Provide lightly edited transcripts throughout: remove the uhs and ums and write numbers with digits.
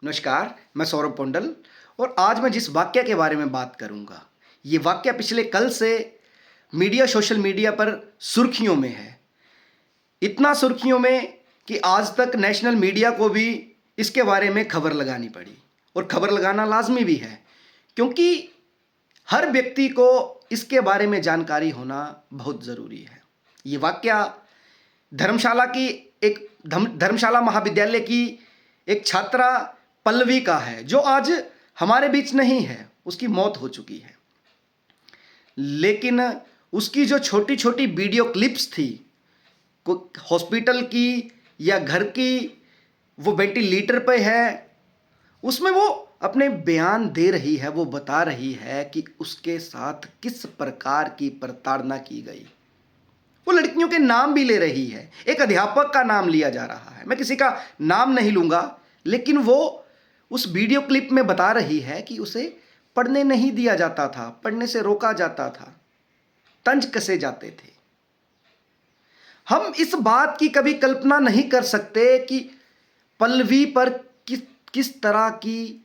नमस्कार, मैं सौरभ पोंडल और आज मैं जिस वाक़या के बारे में बात करूँगा, ये वाक़या पिछले कल से सोशल मीडिया पर सुर्खियों में है। इतना सुर्खियों में कि आज तक नेशनल मीडिया को भी इसके बारे में खबर लगानी पड़ी और खबर लगाना लाज़मी भी है, क्योंकि हर व्यक्ति को इसके बारे में जानकारी होना बहुत ज़रूरी है। ये वाक़या धर्मशाला की एक धर्मशाला महाविद्यालय की एक छात्रा पल्लवी का है, जो आज हमारे बीच नहीं है, उसकी मौत हो चुकी है। लेकिन उसकी जो छोटी छोटी वीडियो क्लिप्स थी, हॉस्पिटल की या घर की, वो वेंटिलेटर पे है, उसमें वो अपने बयान दे रही है, वो बता रही है कि उसके साथ किस प्रकार की प्रताड़ना की गई। वो लड़कियों के नाम भी ले रही है, एक अध्यापक का नाम लिया जा रहा है, मैं किसी का नाम नहीं लूँगा, लेकिन वो उस वीडियो क्लिप में बता रही है कि उसे पढ़ने नहीं दिया जाता था, पढ़ने से रोका जाता था, तंज कसे जाते थे। हम इस बात की कभी कल्पना नहीं कर सकते कि पल्लवी पर किस किस तरह की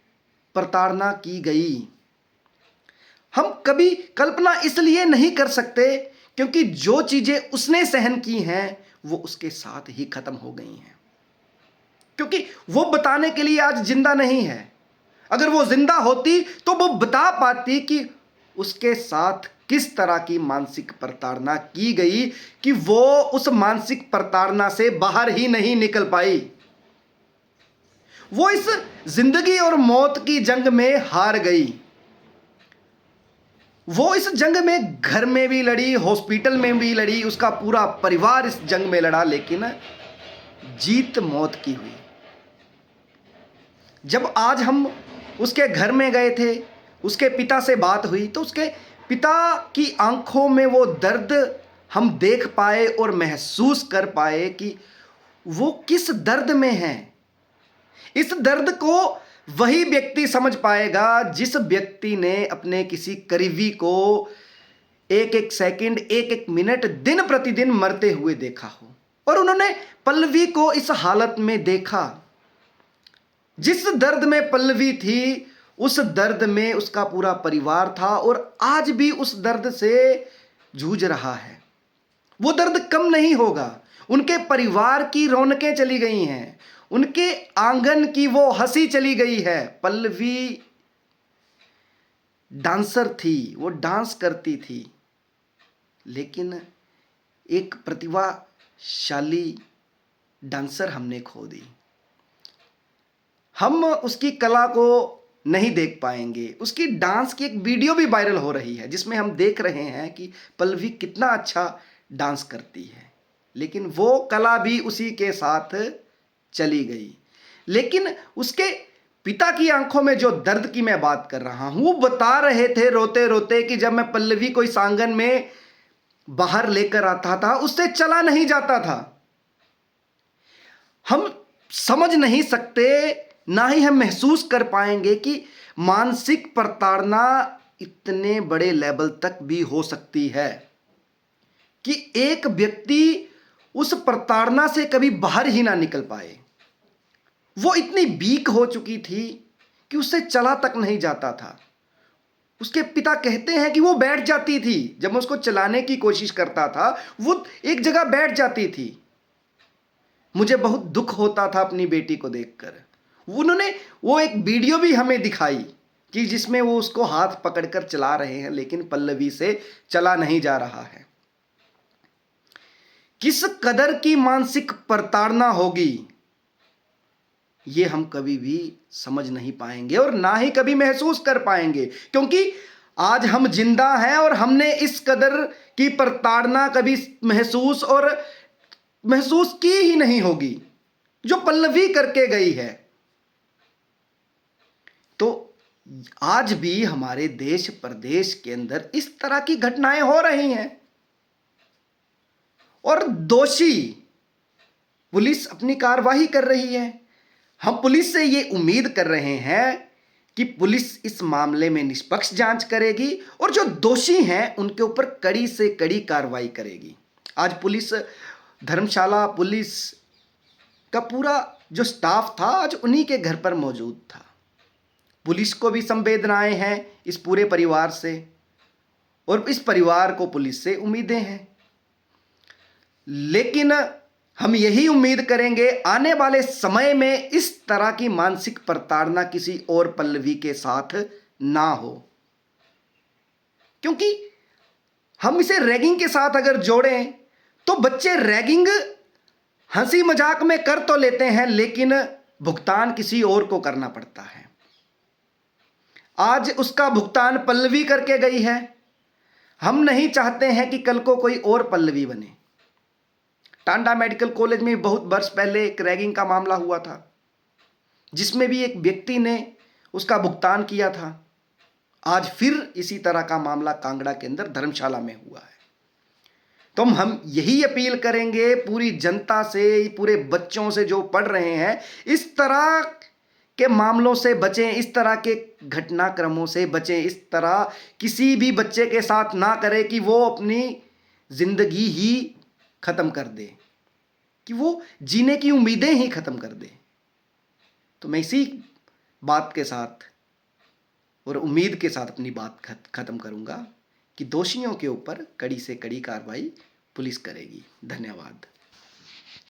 प्रताड़ना की गई। हम कभी कल्पना इसलिए नहीं कर सकते क्योंकि जो चीज़ें उसने सहन की हैं वो उसके साथ ही खत्म हो गई हैं, क्योंकि वो बताने के लिए आज जिंदा नहीं है। अगर वो जिंदा होती तो वो बता पाती कि उसके साथ किस तरह की मानसिक प्रताड़ना की गई कि वो उस मानसिक प्रताड़ना से बाहर ही नहीं निकल पाई। वो इस जिंदगी और मौत की जंग में हार गई। वो इस जंग में घर में भी लड़ी, हॉस्पिटल में भी लड़ी, उसका पूरा परिवार इस जंग में लड़ा, लेकिन जीत मौत की हुई। जब आज हम उसके घर में गए थे, उसके पिता से बात हुई, तो उसके पिता की आंखों में वो दर्द हम देख पाए और महसूस कर पाए कि वो किस दर्द में हैं। इस दर्द को वही व्यक्ति समझ पाएगा जिस व्यक्ति ने अपने किसी करीबी को एक एक सेकंड, एक एक मिनट, दिन प्रतिदिन मरते हुए देखा हो। और उन्होंने पल्लवी को इस हालत में देखा। जिस दर्द में पल्लवी थी, उस दर्द में उसका पूरा परिवार था और आज भी उस दर्द से जूझ रहा है। वो दर्द कम नहीं होगा। उनके परिवार की रौनकें चली गई हैं, उनके आंगन की वो हंसी चली गई है। पल्लवी डांसर थी, वो डांस करती थी, लेकिन एक प्रतिभाशाली डांसर हमने खो दी। हम उसकी कला को नहीं देख पाएंगे। उसकी डांस की एक वीडियो भी वायरल हो रही है जिसमें हम देख रहे हैं कि पल्लवी कितना अच्छा डांस करती है, लेकिन वो कला भी उसी के साथ चली गई। लेकिन उसके पिता की आंखों में जो दर्द की मैं बात कर रहा हूं, वो बता रहे थे रोते रोते कि जब मैं पल्लवी को इस आंगन में बाहर लेकर आता था, उससे चला नहीं जाता था। हम समझ नहीं सकते, ना ही हम महसूस कर पाएंगे कि मानसिक प्रताड़ना इतने बड़े लेवल तक भी हो सकती है कि एक व्यक्ति उस प्रताड़ना से कभी बाहर ही ना निकल पाए। वो इतनी वीक हो चुकी थी कि उससे चला तक नहीं जाता था। उसके पिता कहते हैं कि वो बैठ जाती थी, जब मैं उसको चलाने की कोशिश करता था वो एक जगह बैठ जाती थी। मुझे बहुत दुख होता था अपनी बेटी को देखकर। उन्होंने वो एक वीडियो भी हमें दिखाई कि जिसमें वो उसको हाथ पकड़कर चला रहे हैं, लेकिन पल्लवी से चला नहीं जा रहा है। किस कदर की मानसिक प्रताड़ना होगी ये हम कभी भी समझ नहीं पाएंगे और ना ही कभी महसूस कर पाएंगे, क्योंकि आज हम जिंदा हैं और हमने इस कदर की प्रताड़ना कभी महसूस की ही नहीं होगी जो पल्लवी करके गई है। तो आज भी हमारे देश प्रदेश के अंदर इस तरह की घटनाएं हो रही हैं और दोषी पुलिस अपनी कार्रवाई कर रही है। हम पुलिस से ये उम्मीद कर रहे हैं कि पुलिस इस मामले में निष्पक्ष जांच करेगी और जो दोषी हैं उनके ऊपर कड़ी से कड़ी कार्रवाई करेगी। आज धर्मशाला पुलिस का पूरा जो स्टाफ था आज उन्हीं के घर पर मौजूद था। पुलिस को भी संवेदनाएं हैं इस पूरे परिवार से, और इस परिवार को पुलिस से उम्मीदें हैं। लेकिन हम यही उम्मीद करेंगे आने वाले समय में इस तरह की मानसिक प्रताड़ना किसी और पल्लवी के साथ ना हो, क्योंकि हम इसे रैगिंग के साथ अगर जोड़ें तो बच्चे रैगिंग हंसी मजाक में कर तो लेते हैं, लेकिन भुगतान किसी और को करना पड़ता है। आज उसका भुगतान पल्लवी करके गई है। हम नहीं चाहते हैं कि कल को कोई और पल्लवी बने। टांडा मेडिकल कॉलेज में बहुत वर्ष पहले एक रैगिंग का मामला हुआ था, जिसमें भी एक व्यक्ति ने उसका भुगतान किया था। आज फिर इसी तरह का मामला कांगड़ा के अंदर धर्मशाला में हुआ है। तो हम यही अपील करेंगे पूरी जनता से, पूरे बच्चों से जो पढ़ रहे हैं, इस तरह के मामलों से बचें, इस तरह के घटनाक्रमों से बचें। इस तरह किसी भी बच्चे के साथ ना करें कि वो अपनी जिंदगी ही खत्म कर दे, कि वो जीने की उम्मीदें ही खत्म कर दे। तो मैं इसी बात के साथ और उम्मीद के साथ अपनी बात खत्म करूंगा कि दोषियों के ऊपर कड़ी से कड़ी कार्रवाई पुलिस करेगी। धन्यवाद।